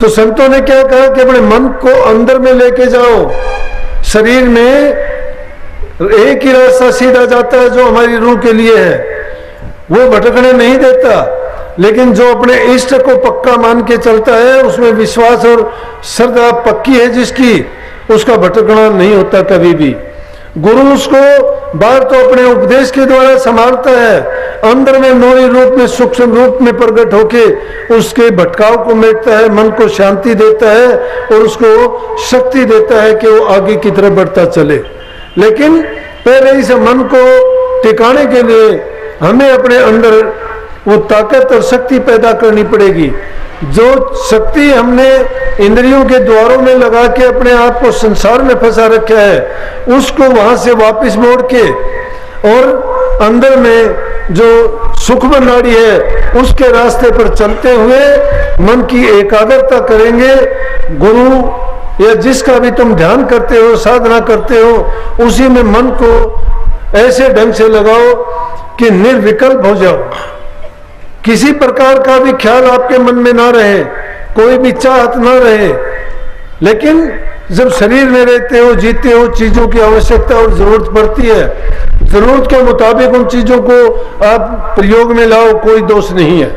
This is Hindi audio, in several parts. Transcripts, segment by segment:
तो संतों ने क्या कहा कि अपने मन को अंदर में लेके जाओ। शरीर में एक ही रास्ता सीधा जाता है जो हमारी रूह के लिए है, वो भटकने नहीं देता। लेकिन जो अपने इष्ट को पक्का मान के चलता है, उसमें विश्वास और श्रद्धा पक्की है जिसकी, उसका भटकना नहीं होता कभी भी। गुरु उसको बाहर तो अपने उपदेश के द्वारा संभालता है, अंदर में नौरी रूप में सूक्ष्म रूप में प्रकट होके उसके भटकाव को मेटता है, मन को शांति देता है और उसको शक्ति देता है कि वो आगे की तरफ बढ़ता चले। लेकिन पहले इस मन को टिकाने के लिए हमें अपने अंदर वो ताकत और शक्ति पैदा करनी पड़ेगी। जो शक्ति हमने इंद्रियों के द्वारों में लगा के अपने आप को संसार में फंसा रखा है, उसको वहां से वापस मोड़ के और अंदर में जो सूक्ष्म नाड़ी है उसके रास्ते पर चलते हुए मन की एकाग्रता करेंगे। गुरु या जिसका भी तुम ध्यान करते हो, साधना करते हो, उसी में मन को ऐसे ढंग से लगाओ कि निर्विकल्प हो जाओ। किसी प्रकार का भी ख्याल आपके मन में ना रहे, कोई भी चाहत ना रहे। लेकिन जब शरीर में रहते हो, जीते हो, चीजों की आवश्यकता और जरूरत पड़ती है, जरूरत के मुताबिक उन चीजों को आप प्रयोग में लाओ, कोई दोष नहीं है।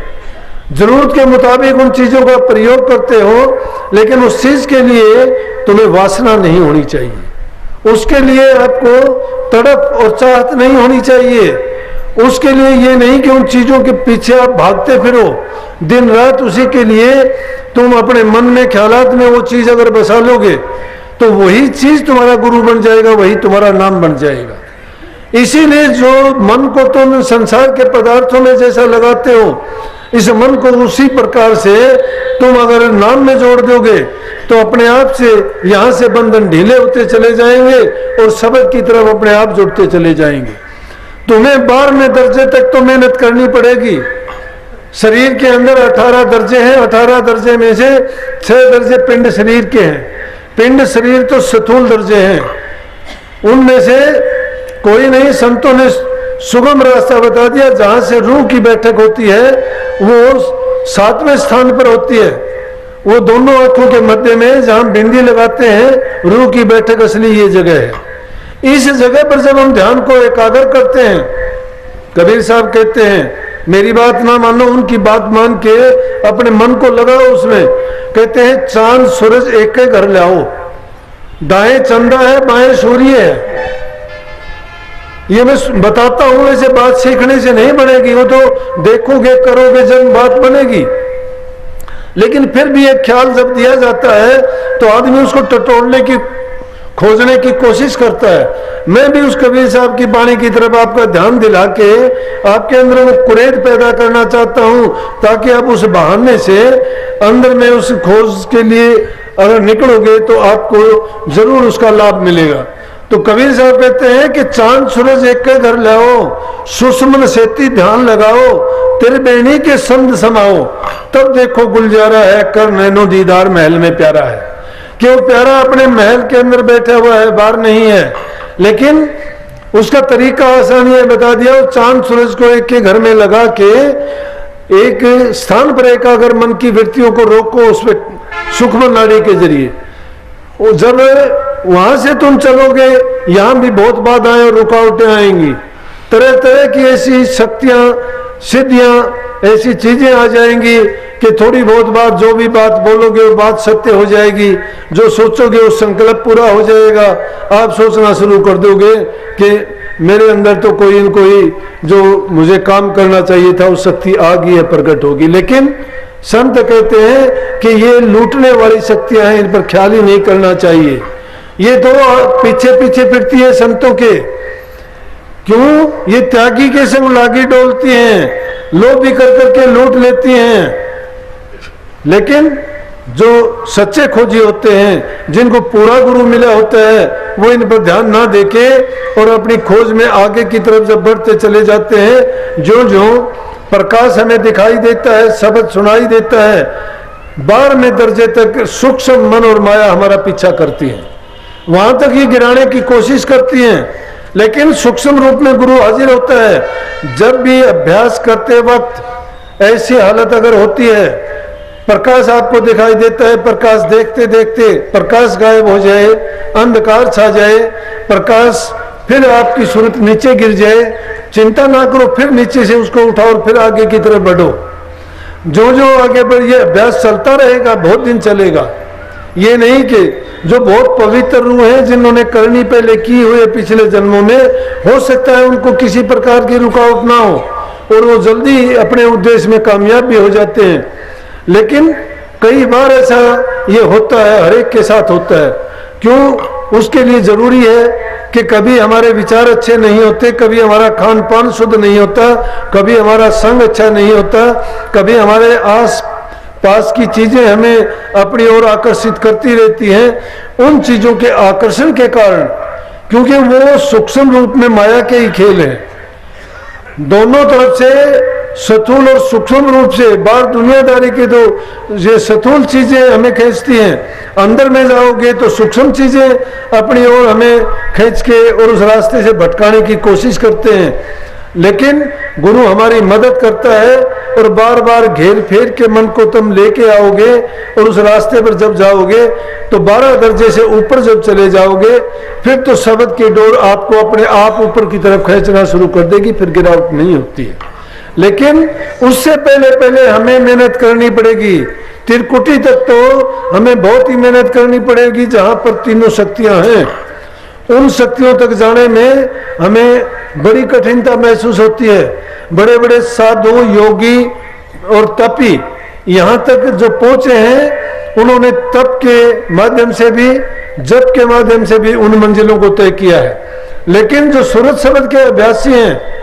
जरूरत के मुताबिक उन चीजों का प्रयोग करते हो, लेकिन उस चीज के लिए तुम्हें वासना नहीं होनी चाहिए, उसके लिए आपको तड़प और चाहत नहीं होनी चाहिए। उसके लिए ये नहीं कि उन चीजों के पीछे आप भागते फिरो दिन रात, उसी के लिए तुम अपने मन में ख्यालात में वो चीज अगर बसा लोगे तो वही चीज तुम्हारा गुरु बन जाएगा, वही तुम्हारा नाम बन जाएगा। इसीलिए जो मन को तुम संसार के पदार्थों में जैसा लगाते हो, इस मन को उसी प्रकार से तुम अगर नाम में जोड़ दोगे तो अपने आप से यहां से बंधन ढीले होते चले जाएंगे और शब्द की तरफ अपने आप जुड़ते चले जाएंगे। तुम्हें 12वें दर्जे तक तो मेहनत करनी पड़ेगी। शरीर के अंदर 18 दर्जे हैं, 18 दर्जे में से 6 दर्जे पिंड शरीर के हैं। पिंड शरीर तो स्थूल दर्जे हैं, उनमें से कोई नहीं। संतों ने सुगम रास्ता बता दिया, जहां से रूह की बैठक होती है वो 7वें स्थान पर होती है। वो दोनों आंखों के मध्य में जहां बिंदी लगाते हैं, रूह की बैठक असली ये जगह है। इस जगह पर जब हम ध्यान को एकाग्र करते हैं, कबीर साहब कहते हैं मेरी बात ना मानो, उनकी बात मान के अपने मन को लगाओ उसमें। कहते हैं चांद सूरज एक एक घर लाओ, दाएं चंदा है बाएं सूर्य है। ये मैं बताता हूं, ऐसे बात सीखने से नहीं बनेगी, वो तो देखोगे करोगे जब बात बनेगी। लेकिन फिर भी एक ख्याल जब दिया जाता है तो आदमी उसको टटोलने की खोजने की कोशिश करता है। मैं भी उस कबीर साहब की वाणी की तरफ आपका ध्यान दिला के आपके अंदर वो कुरेद पैदा करना चाहता हूं, ताकि आप उस बहाने से अंदर में उस खोज के लिए अगर निकलोगे तो आपको जरूर उसका लाभ मिलेगा। तो कबीर साहब कहते हैं कि चांद सूरज एक के घर लाओ, सुषमन सेती ध्यान लगाओ, तेरे बेणी के संग समाओ, तब देखो गुलजारा है कर नैनो दीदार महल में प्यारा है। कि वो प्यारा अपने महल के अंदर बैठा हुआ है, बाहर नहीं है, लेकिन उसका तरीका आसानी है बता दिया। वो चांद सूरज को एक के घर में लगा के एक स्थान पर एकाग्र मन की वृत्तियों को रोको, उस पर सूक्ष्म नाड़ी के जरिए। जब वहां से तुम चलोगे, यहां भी बहुत बाधाएं और रुकावटें आएंगी, तरह तरह की ऐसी शक्तियां सिद्धियां ऐसी चीजें आ जाएंगी कि थोड़ी बहुत बात, जो भी बात बोलोगे वो बात सत्य हो जाएगी, जो सोचोगे वो संकल्प पूरा हो जाएगा। आप सोचना शुरू कर दोगे कि मेरे अंदर तो कोई न कोई जो मुझे काम करना चाहिए था वो शक्ति आ गई है, प्रकट होगी। लेकिन संत कहते हैं कि ये लूटने वाली शक्तियां हैं, इन पर ख्याल ही नहीं करना चाहिए। ये तो पीछे पीछे फिरती है संतों के। क्यों? ये त्यागी के संग लागी डोलती हैं, लोभी कर करके लूट लेती हैं। लेकिन जो सच्चे खोजी होते हैं, जिनको पूरा गुरु मिला होता है, वो इन पर ध्यान ना देके और अपनी खोज में आगे की तरफ जब बढ़ते चले जाते हैं, जो जो प्रकाश हमें दिखाई देता है, शब्द सुनाई देता है, 12वें दर्जे तक सूक्ष्म मन और माया हमारा पीछा करती है, वहां तक ये गिराने की कोशिश करती हैं। लेकिन सूक्ष्म रूप में गुरु हाजिर होता है। जब भी अभ्यास करते वक्त ऐसी हालत अगर होती है प्रकाश आपको दिखाई देता है, प्रकाश देखते देखते प्रकाश गायब हो जाए, अंधकार छा जाए, प्रकाश फिर आपकी सूरत नीचे गिर जाए, चिंता ना करो, फिर नीचे से उसको उठाओ और फिर आगे की तरफ बढ़ो। जो जो आगे बढ़िए अभ्यास चलता रहेगा, बहुत दिन चलेगा। ये नहीं कि जो बहुत पवित्र रूह हैं, जिन्होंने करनी पहले की हुई पिछले जन्मों में, हो सकता है उनको किसी प्रकार की रुकावट ना हो और वो जल्दी अपने उद्देश्य में कामयाब भी हो जाते हैं। लेकिन कई बार ऐसा ये होता है, हर एक के साथ होता है। क्यों? उसके लिए जरूरी है कि कभी हमारे विचार अच्छे नहीं होते, कभी हमारा खान पान शुद्ध नहीं होता, कभी हमारा संग अच्छा नहीं होता, कभी हमारे आस पास की चीजें हमें अपनी ओर आकर्षित करती रहती हैं। उन चीजों के आकर्षण के कारण, क्योंकि वो सूक्ष्म रूप में माया के ही खेल है, दोनों तरफ से स्थूल और सूक्ष्म रूप से बाहर दुनियादारी की तो ये स्थूल चीजें हमें खींचती हैं, अंदर में जाओगे तो सूक्ष्म चीजें अपनी ओर हमें खींच के और उस रास्ते से भटकाने की कोशिश करते हैं। लेकिन गुरु हमारी मदद करता है और बार बार घेर फेर के मन को तुम लेके आओगे और उस रास्ते पर जब जाओगे तो 12 दर्जे से ऊपर जब चले जाओगे, फिर तो शब्द की डोर आपको अपने आप ऊपर की तरफ खींचना शुरू कर देगी, फिर गिरावट नहीं होती है। लेकिन उससे पहले पहले हमें मेहनत करनी पड़ेगी। त्रिकुटी तक तो हमें बहुत ही मेहनत करनी पड़ेगी, जहां पर तीनों शक्तियां हैं। उन शक्तियों तक जाने में हमें बड़ी कठिनता महसूस होती है। बड़े बड़े साधु, योगी और तपी यहाँ तक जो पहुंचे हैं, उन्होंने तप के माध्यम से भी, जप के माध्यम से भी उन मंजिलों को तय किया है। लेकिन जो सूरत शब्द के अभ्यासी हैं,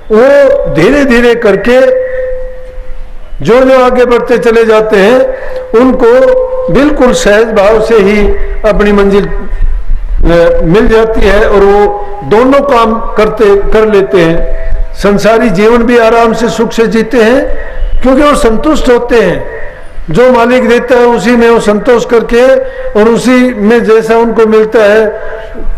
वो धीरे धीरे करके जो जो आगे बढ़ते चले जाते हैं, उनको बिल्कुल सहज भाव से ही अपनी मंजिल मिल जाती है और वो दोनों काम कर लेते हैं। संसारी जीवन भी आराम से सुख से जीते हैं, क्योंकि वो संतुष्ट होते हैं। जो मालिक देता है उसी में वो संतोष करके और उसी में जैसा उनको मिलता है,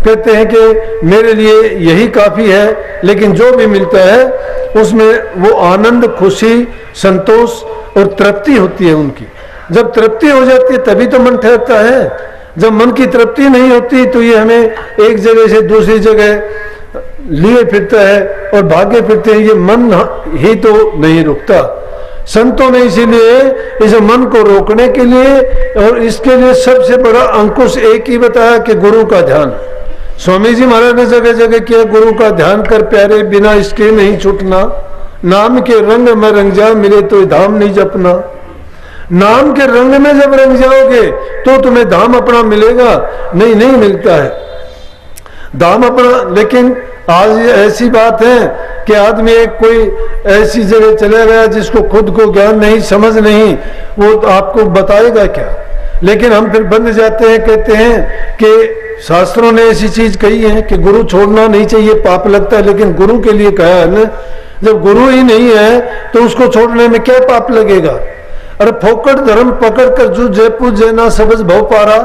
कहते हैं कि मेरे लिए यही काफी है। लेकिन जो भी मिलता है उसमें वो आनंद, खुशी, संतोष और तृप्ति होती है उनकी। जब तृप्ति हो जाती है तभी तो मन ठहरता है। जब मन की तृप्ति नहीं होती तो ये हमें एक जगह से दूसरी जगह लिए फिरता है और भागे फिरते हैं, ये मन ही तो नहीं रुकता। संतों ने इसीलिए इस मन को रोकने के लिए और इसके लिए सबसे बड़ा अंकुश एक ही बताया कि गुरु का ध्यान। स्वामी जी महाराज ने जगह जगह किया, गुरु का ध्यान कर प्यारे, बिना इसके नहीं छूटना। नाम के रंग में रंग जा, मिले तो धाम नहीं जपना। नाम के रंग में जब रंग जाओगे तो तुम्हें धाम अपना मिलेगा, नहीं मिलता है धाम अपना। लेकिन आज ये ऐसी बात है कि आदमी एक कोई ऐसी जगह चले गया जिसको खुद को ज्ञान नहीं, समझ नहीं, वो तो आपको बताएगा क्या। लेकिन हम फिर बंध जाते हैं, कहते हैं कि शास्त्रों ने ऐसी चीज कही है कि गुरु छोड़ना नहीं चाहिए, पाप लगता है। लेकिन गुरु के लिए कहा है ना, जब गुरु ही नहीं है तो उसको छोड़ने में क्या पाप लगेगा। अरे फोकट धर्म पकड़ कर जो जयपुर जैना सबज भव पारा,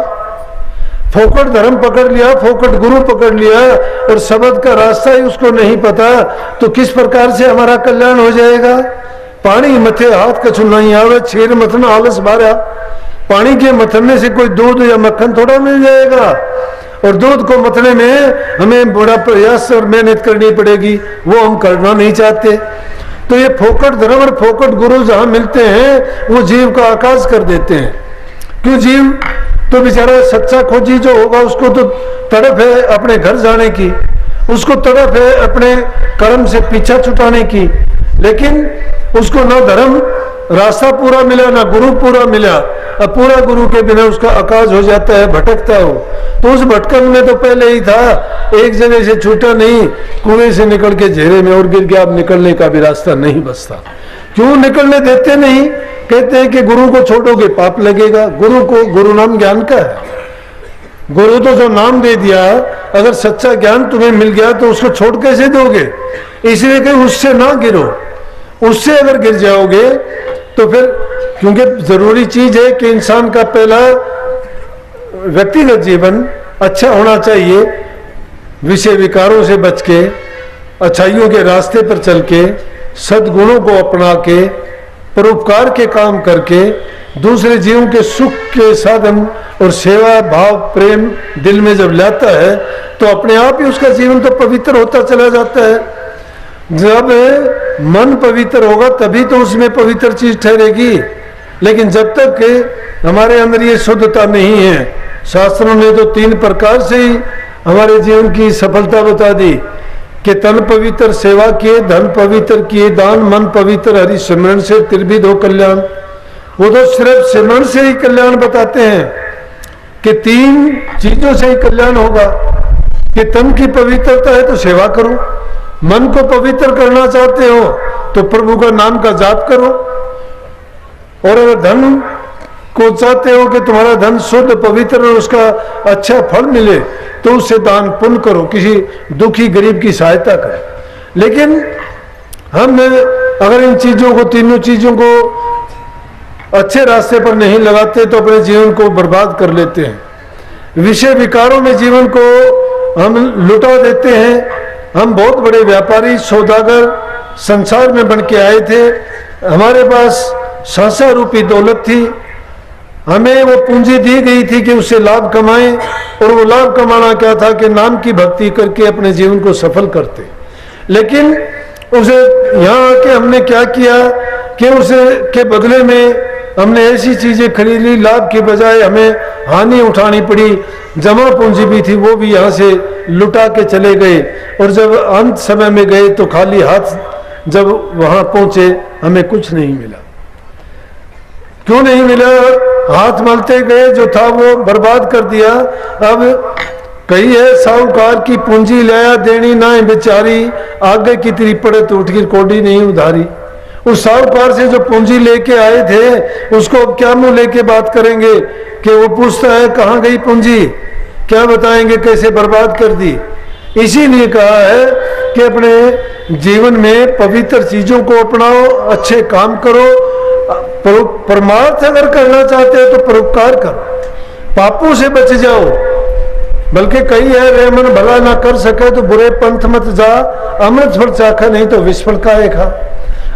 फोकट धर्म पकड़ लिया, फोकट गुरु पकड़ लिया और शब्द का रास्ता ही उसको नहीं पता, तो किस प्रकार से हमारा कल्याण हो जाएगा। पानी मथे हाथ कछु नहीं आवे, छेर मथन आलस बारा। पानी के मथने से कोई दूध या मक्खन थोड़ा मिल जाएगा, और दूध को मथने में हमें बड़ा प्रयास और मेहनत करनी पड़ेगी, वो हम करना नहीं चाहते। तो ये फोकट धर्म और फोकट गुरु जहां मिलते हैं वो जीव का आकाश कर देते हैं। क्यों? जीव तो बेचारा सच्चा खोजी जो होगा उसको तो तड़प है अपने घर जाने की, उसको तड़प है अपने कर्म से पीछा छुटाने की। लेकिन उसको ना धर्म रास्ता पूरा मिला, ना गुरु पूरा मिला। अब पूरा गुरु के बिना उसका आकाश हो जाता है, भटकता हो। तो उस भटकन में तो पहले ही था, एक जगह से छूटा नहीं, कुएं से निकल के घेरे में और गिर गया, अब निकलने का भी रास्ता नहीं बचता। क्यों निकलने देते नहीं? कहते हैं कि गुरु को छोड़ोगे पाप लगेगा। गुरु को, गुरु नाम ज्ञान का है। गुरु तो जो नाम दे दिया, अगर सच्चा ज्ञान तुम्हें मिल गया तो उसको छोड़ कैसे दोगे। इसलिए कि उससे ना गिरो। उससे अगर गिर जाओगे तो फिर, क्योंकि जरूरी चीज है कि इंसान का पहला व्यक्तिगत जीवन अच्छा होना चाहिए, विषय विकारों से बच के, अच्छाइयों के रास्ते पर चल के, सद्गुणों को अपना के, परोपकार के काम करके, दूसरे जीवों के सुख के साधन और सेवा भाव प्रेम दिल में जब लाता है तो अपने आप ही उसका जीवन तो पवित्र होता चला जाता है। जब मन पवित्र होगा तभी तो उसमें पवित्र चीज ठहरेगी। लेकिन जब तक हमारे अंदर ये शुद्धता नहीं है, शास्त्रों ने तो 3 प्रकार से ही हमारे जीवन की सफलता बता दी कि तन पवित्र सेवा किए, धन पवित्र किए दान, मन पवित्र हरि सिमरन से त्रिविध हो कल्याण। वो तो सिर्फ सिमरन से ही कल्याण बताते हैं कि 3 चीजों से ही कल्याण होगा कि तन की पवित्रता है तो सेवा करो, मन को पवित्र करना चाहते हो तो प्रभु का नाम का जाप करो, और अगर धन को चाहते हो कि तुम्हारा धन शुद्ध पवित्र और उसका अच्छा फल मिले तो उससे दान पुण्य करो, किसी दुखी गरीब की सहायता करो। लेकिन हम अगर इन चीजों को, तीनों चीजों को अच्छे रास्ते पर नहीं लगाते तो अपने जीवन को बर्बाद कर लेते हैं। विषय विकारों में जीवन को हम लुटा देते हैं। हम बहुत बड़े व्यापारी सौदागर संसार में बन के आए थे, हमारे पास सांसा रूपी दौलत थी, हमें वो पूंजी दी गई थी कि उससे लाभ कमाएं, और वो लाभ कमाना क्या था कि नाम की भक्ति करके अपने जीवन को सफल करते। लेकिन उसे यहाँ आके हमने क्या किया कि उसे के बदले में हमने ऐसी चीजें खरीद ली, लाभ के बजाय हमें हानि उठानी पड़ी। जमा पूंजी भी थी वो भी यहाँ से लुटा के चले गए, और जब अंत समय में गए तो खाली हाथ जब वहां पहुंचे हमें कुछ नहीं मिला। क्यों नहीं मिला? हाथ मलते गए, जो था वो बर्बाद कर दिया। अब कही है साहूकार की पूंजी लाया देनी ना बेचारी, आगे की तेरी पड़े तो उठ की कोडी नहीं उधारी। उस साहूकार से जो पूंजी लेके आए थे उसको क्या मुंह लेके बात करेंगे कि वो पूछता है कहाँ गई पूंजी, क्या बताएंगे कैसे बर्बाद कर दी। इसीलिए कहा है कि अपने जीवन में पवित्र चीजों को अपनाओ, अच्छे काम करो, परमार्थ अगर करना चाहते हो तो परोपकार करो, पापों से बच जाओ। बल्कि कही है रे मन भला ना कर सके तो बुरे पंथ मत जा, अमृत फल चाखा नहीं तो विस्फल का खा।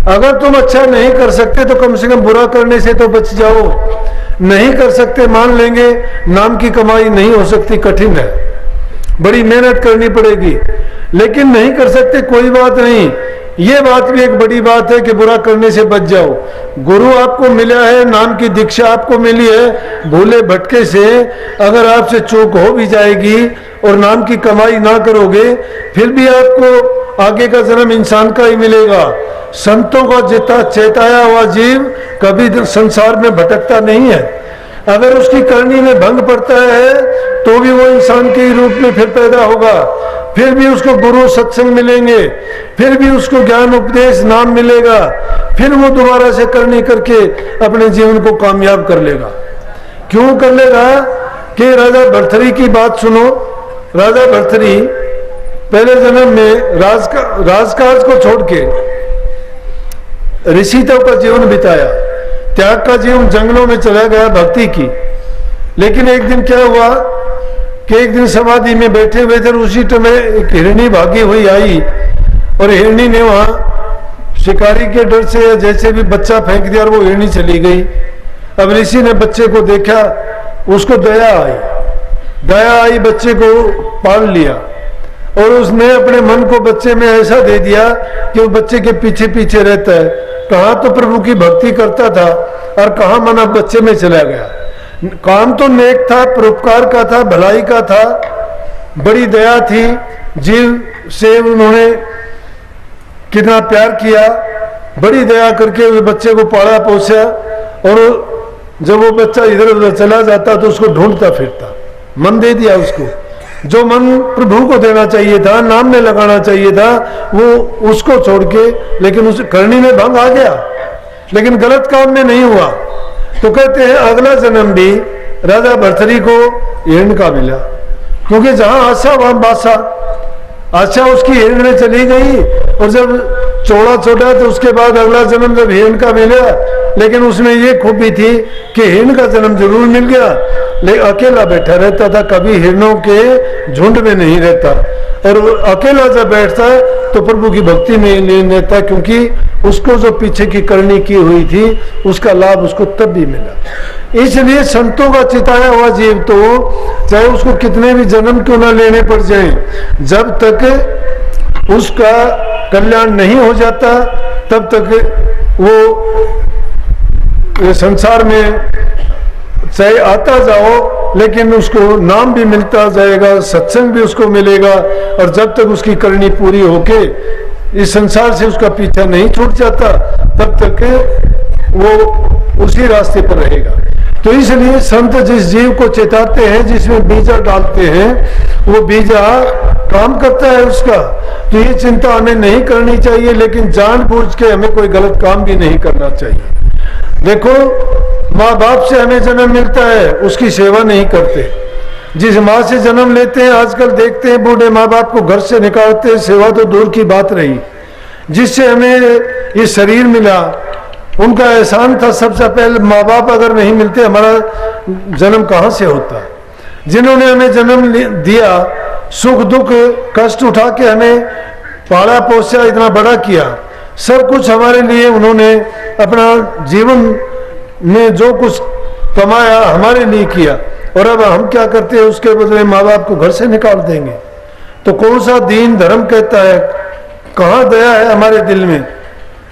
अगर तुम अच्छा नहीं कर सकते तो कम से कम बुरा करने से तो बच जाओ। नहीं कर सकते मान लेंगे, नाम की कमाई नहीं हो सकती, कठिन है, बड़ी मेहनत करनी पड़ेगी। लेकिन नहीं कर सकते कोई बात नहीं, ये बात भी एक बड़ी बात है कि बुरा करने से बच जाओ। गुरु आपको मिला है, नाम की दीक्षा आपको मिली है, भूले भटके से अगर आपसे चूक हो भी जाएगी और नाम की कमाई ना करोगे फिर भी आपको आगे का जन्म इंसान का ही मिलेगा। संतों का जितना चेताया हुआ जीव कभी संसार में भटकता नहीं है। अगर उसकी करनी में भंग पड़ता है तो भी वो इंसान के रूप में फिर पैदा होगा, फिर भी उसको गुरु सत्संग मिलेंगे, फिर भी उसको ज्ञान उपदेश नाम मिलेगा, फिर वो दोबारा से करनी करके अपने जीवन को कामयाब कर लेगा। क्यों कर लेगा? कि राजा भर्तृहरि की बात सुनो। राजा भर्तृहरि पहले जन्म में राजकाज को छोड़ के ऋषियों का जीवन बिताया, त्याग का जीवन जंगलों में चला गया भक्ति की। लेकिन एक दिन क्या हुआ कि एक दिन समाधि में बैठे हुए थे, उसी समय एक हिरणी भागी हुई आई और हिरणी ने वहां शिकारी के डर से जैसे भी बच्चा फेंक दिया और वो हिरणी चली गई। अब ऋषि ने बच्चे को देखा, उसको दया आई, बच्चे को पाल लिया और उसने अपने मन को बच्चे में ऐसा दे दिया कि वो बच्चे के पीछे पीछे रहता है। कहाँ तो प्रभु की भक्ति करता था और कहाँ मन अब बच्चे में चला गया। काम तो नेक था, परोपकार का था, भलाई का था, बड़ी दया थी, जीव से उन्होंने कितना प्यार किया, बड़ी दया करके वे बच्चे को पाला पोसा। और जब वो बच्चा इधर उधर चला जाता तो उसको ढूंढता फिरता, मन दे दिया उसको। जो मन प्रभु को देना चाहिए था, नाम में लगाना चाहिए था, वो उसको छोड़ के, लेकिन उस करनी में भंग आ गया, लेकिन गलत काम में नहीं हुआ। तो कहते हैं अगला जन्म भी राजा भर्तृहरि को हिरण का मिला, क्योंकि जहां आशा वहां बासा। आशा उसकी हिरण में चली गई और जब चौड़ा छोटा तो उसके बाद अगला जन्म जब हिरण का मिला, लेकिन उसमें ये खूबी थी कि हिरण का जन्म जरूर मिल गया, लेकिन अकेला बैठा रहता था, कभी हिरणों के झुंड में नहीं रहता। और अकेला जब बैठता तो प्रभु की भक्ति में नहीं रहता, क्योंकि उसको जो पीछे की करनी की हुई थी उसका लाभ उसको तब भी मिला। इसलिए संतों का चिताया हुआ जीव तो चाहे उसको कितने भी जन्म क्यों ना लेने पड़ जाए, जब तक उसका कल्याण नहीं हो जाता तब तक वो ये संसार में चाहे आता जाओ लेकिन उसको नाम भी मिलता जाएगा, सत्संग भी उसको मिलेगा, और जब तक उसकी करनी पूरी होके इस संसार से उसका पीछा नहीं छूट जाता तब तक वो उसी रास्ते पर रहेगा। तो इसलिए संत जिस जीव को चेताते हैं, जिसमें बीजा डालते हैं, वो बीजा काम करता है उसका। तो ये चिंता हमें नहीं करनी चाहिए, लेकिन जानबूझ के हमें कोई गलत काम भी नहीं करना चाहिए। देखो, माँ बाप से हमें जन्म मिलता है, उसकी सेवा नहीं करते। जिस माँ से जन्म लेते हैं, आजकल देखते हैं बूढ़े माँ बाप को घर से निकालते हैं, सेवा तो दूर की बात रही। जिससे हमें ये शरीर मिला उनका एहसान था। सबसे पहले माँ बाप अगर नहीं मिलते हमारा जन्म कहाँ से होता। जिन्होंने हमें जन्म दिया, सुख दुख कष्ट उठा के हमें पाला पोसा, इतना बड़ा किया, सब कुछ हमारे लिए उन्होंने अपना जीवन में जो कुछ कमाया हमारे लिए किया, और अब हम क्या करते हैं, उसके बदले माँ बाप को घर से निकाल देंगे। तो कौन सा दीन धर्म कहता है, कहाँ दया है हमारे दिल में?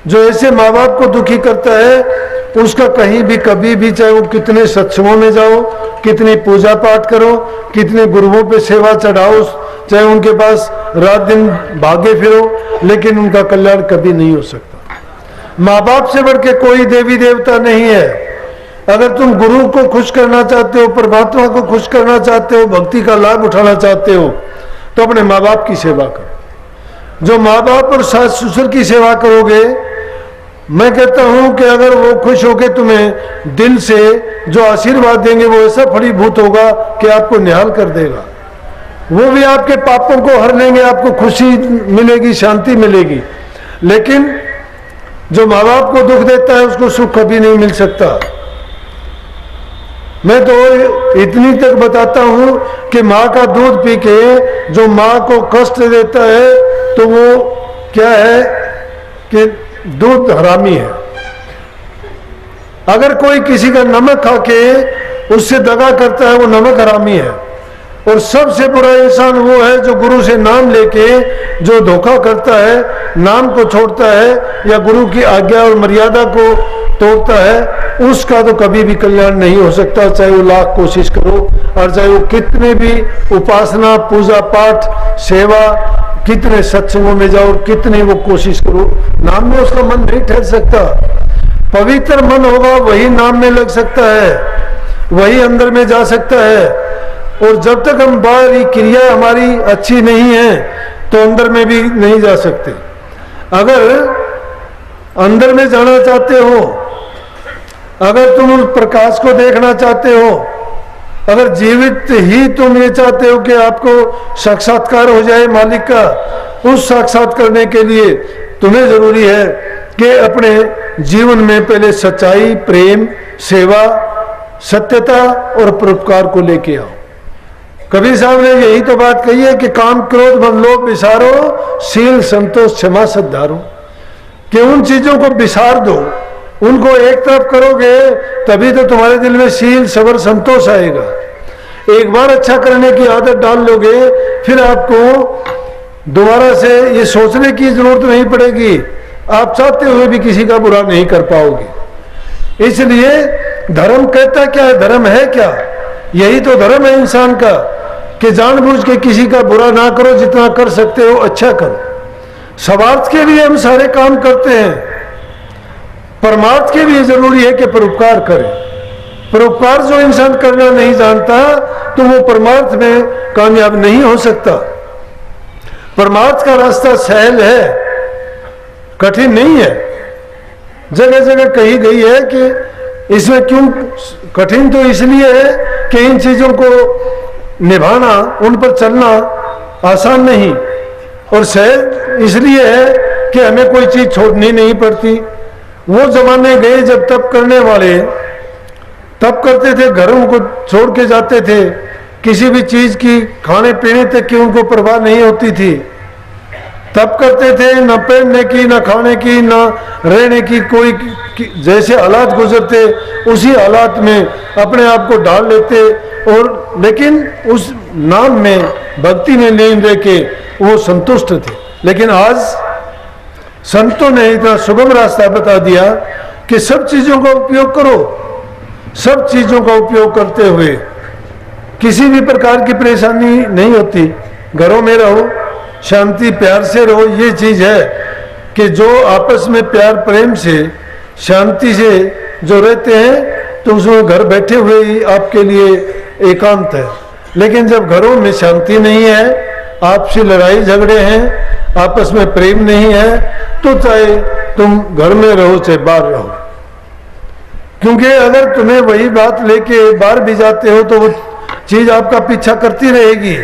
जो ऐसे माँ बाप को दुखी करता है उसका कहीं भी कभी भी, चाहे वो कितने सत्संगों में जाओ, कितनी पूजा पाठ करो, कितने गुरुओं पे सेवा चढ़ाओ, चाहे उनके पास रात दिन भागे फिरो, लेकिन उनका कल्याण कभी नहीं हो सकता। माँ बाप से बढ़ के कोई देवी देवता नहीं है। अगर तुम गुरु को खुश करना चाहते हो, परमात्मा को खुश करना चाहते हो, भक्ति का लाभ उठाना चाहते हो, तो अपने माँ बाप की सेवा करो। जो माँ बाप और सास ससुर की सेवा करोगे, मैं कहता हूं कि अगर वो खुश होकर तुम्हें दिल से जो आशीर्वाद देंगे वो ऐसा फलीभूत होगा कि आपको निहाल कर देगा। वो भी आपके पापों को हर लेंगे, आपको खुशी मिलेगी, शांति मिलेगी। लेकिन जो माँ बाप को दुख देता है उसको सुख कभी नहीं मिल सकता। मैं तो इतनी तक बताता हूं कि माँ का दूध पी के जो माँ को कष्ट देता है तो वो क्या है कि दूध हरामी है। अगर कोई किसी का नमक खा के उससे दगा करता है वो नमक हरामी है। और सबसे बुरा इंसान वो है जो गुरु से नाम लेके जो धोखा करता है, नाम को छोड़ता है या गुरु की आज्ञा और मर्यादा को तोड़ता है, उसका तो कभी भी कल्याण नहीं हो सकता। चाहे वो लाख कोशिश करो और चाहे वो कितने भी उपासना, पूजा पाठ, सेवा, कितने सत्संगों में जाओ, कितनी वो कोशिश करो, नाम में उसका मन नहीं ठहर सकता। पवित्र मन होगा वही नाम में लग सकता है, वही अंदर में जा सकता है। और जब तक हम बाहरी क्रिया हमारी अच्छी नहीं है तो अंदर में भी नहीं जा सकते। अगर अंदर में जाना चाहते हो, अगर तुम उस प्रकाश को देखना चाहते हो, अगर जीवित ही तुम ये चाहते हो कि आपको साक्षात्कार हो जाए मालिक का, उस साक्षात करने के लिए तुम्हें जरूरी है कि अपने जीवन में पहले सच्चाई, प्रेम, सेवा, सत्यता और परोपकार को लेके आओ। कबीर साहब ने यही तो बात कही है कि काम, क्रोध, मद, लोभ बिसारो, शील, संतोष, क्षमा, सद्धारो, कि उन चीजों को बिसार दो, उनको एक तरफ करोगे तभी तो तुम्हारे दिल में शील, सबर, संतोष आएगा। एक बार अच्छा करने की आदत डाल लोगे फिर आपको दोबारा से ये सोचने की जरूरत नहीं पड़ेगी, आप चाहते हुए भी किसी का बुरा नहीं कर पाओगे। इसलिए धर्म कहता क्या है, धर्म है क्या? यही तो धर्म है इंसान का कि जानबूझ के किसी का बुरा ना करो, जितना कर सकते हो अच्छा करो। स्वार्थ के लिए हम सारे काम करते हैं, परमार्थ के लिए जरूरी है कि परोपकार करें। परोपकार जो इंसान करना नहीं जानता तो वो परमार्थ में कामयाब नहीं हो सकता। परमार्थ का रास्ता सहल है, कठिन नहीं है। जगह जगह कही गई है कि इसमें क्यों कठिन, तो इसलिए है कि इन चीजों को निभाना, उन पर चलना आसान नहीं, और सहज इसलिए है कि हमें कोई चीज छोड़नी नहीं पड़ती। वो जमाने गए जब तप करने वाले तप करते थे, घरों को छोड़ के जाते थे, किसी भी चीज की खाने पीने तक की उनको परवाह नहीं होती थी। तब करते थे, न पहनने की, न खाने की, न रहने की, जैसे हालात गुजरते उसी हालात में अपने आप को डाल लेते, और लेकिन उस नाम में, भक्ति में लीन रह के वो संतुष्ट थे। लेकिन आज संतों ने इतना सुगम रास्ता बता दिया कि सब चीजों का उपयोग करो, सब चीजों का उपयोग करते हुए किसी भी प्रकार की परेशानी नहीं होती। घरों में रहो, शांति प्यार से रहो। ये चीज है कि जो आपस में प्यार प्रेम से शांति से जो रहते हैं तो उसमें घर बैठे हुए ही आपके लिए एकांत है। लेकिन जब घरों में शांति नहीं है, आपसी लड़ाई झगड़े हैं, आपस में प्रेम नहीं है, तो चाहे तुम घर में रहो चाहे बाहर रहो, क्योंकि अगर तुम्हें वही बात लेके बाहर भी जाते हो तो वो चीज आपका पीछा करती रहेगी।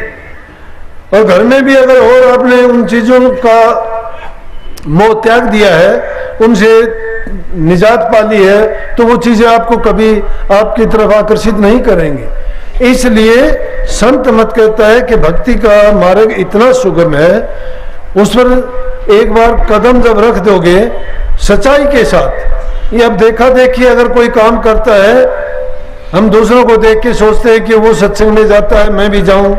और घर में भी अगर और आपने उन चीजों का मोह त्याग दिया है, उनसे निजात पाली है, तो वो चीजें आपको कभी आपकी तरफ आकर्षित नहीं करेंगे। इसलिए संत मत कहता है कि भक्ति का मार्ग इतना सुगम है, उस पर एक बार कदम जब रख दोगे सच्चाई के साथ। ये अब देखा देखी अगर कोई काम करता है, हम दूसरों को देख के सोचते हैं कि वो सत्संग में जाता है मैं भी जाऊं,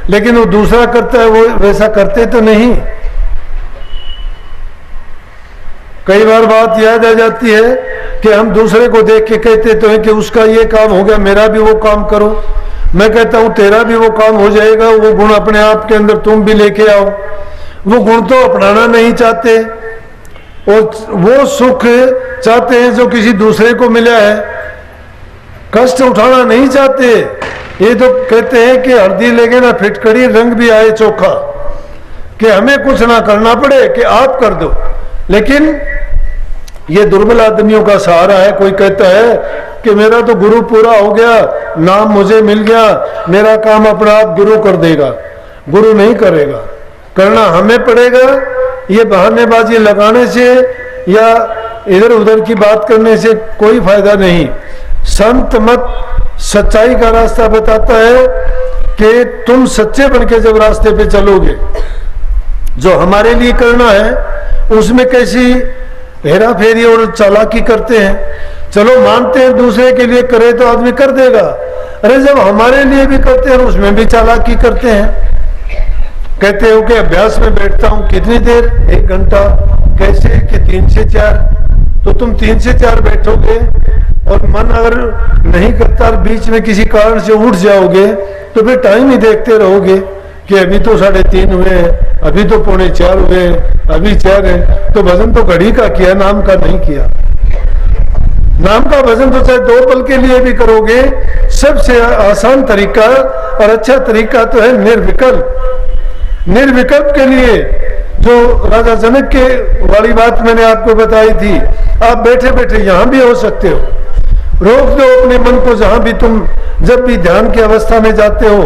लेकिन वो दूसरा करता है वो वैसा करते तो नहीं। कई बार बात याद आ जाती है कि हम दूसरे को देख के कहते तो हैं कि उसका ये काम हो गया, मेरा भी वो काम करो। मैं कहता हूं तेरा भी वो काम हो जाएगा, वो गुण अपने आप के अंदर तुम भी लेके आओ। वो गुण तो अपनाना नहीं चाहते, और वो सुख चाहते हैं जो किसी दूसरे को मिला है, कष्ट उठाना नहीं चाहते। ये तो कहते हैं कि हल्दी लेके ना फिटकड़ी, रंग भी आए चोखा, कि हमें कुछ ना करना पड़े, कि आप कर दो। लेकिन ये दुर्बल आदमियों का सहारा है। कोई कहता है कि मेरा तो गुरु पूरा हो गया, नाम मुझे मिल गया, मेरा काम अपना आप गुरु कर देगा। गुरु नहीं करेगा, करना हमें पड़ेगा। ये बहानेबाजी लगाने से या इधर उधर की बात करने से कोई फायदा नहीं। संत मत सच्चाई का रास्ता बताता है कि तुम सच्चे बनके जब रास्ते पे चलोगे, जो हमारे लिए करना है उसमें कैसी हेरा फेरी और चालाकी करते हैं। चलो मानते हैं दूसरे के लिए करे तो आदमी कर देगा, अरे जब हमारे लिए भी करते हैं उसमें भी चालाकी करते हैं। कहते हो कि अभ्यास में बैठता हूं कितनी देर, 1 घंटा, कैसे कि 3 से 4। तो तुम 3 से 4 बैठोगे और मन अगर नहीं करता, बीच में किसी कारण से उठ जाओगे, तो फिर टाइम ही देखते रहोगे कि अभी तो 3:30 हुए हैं, अभी तो 3:45 हुए, अभी 4 है। तो भजन तो घड़ी का किया, नाम का नहीं किया। नाम का भजन तो चाहे 2 पल के लिए भी करोगे। सबसे आसान तरीका और अच्छा तरीका तो है निर्विकल्प। निर्विकल्प के लिए जो राजा जनक के वाली बात मैंने आपको बताई थी, आप बैठे बैठे यहां भी हो सकते हो। रोक दो अपने मन को, जहां भी तुम जब भी ध्यान की अवस्था में जाते हो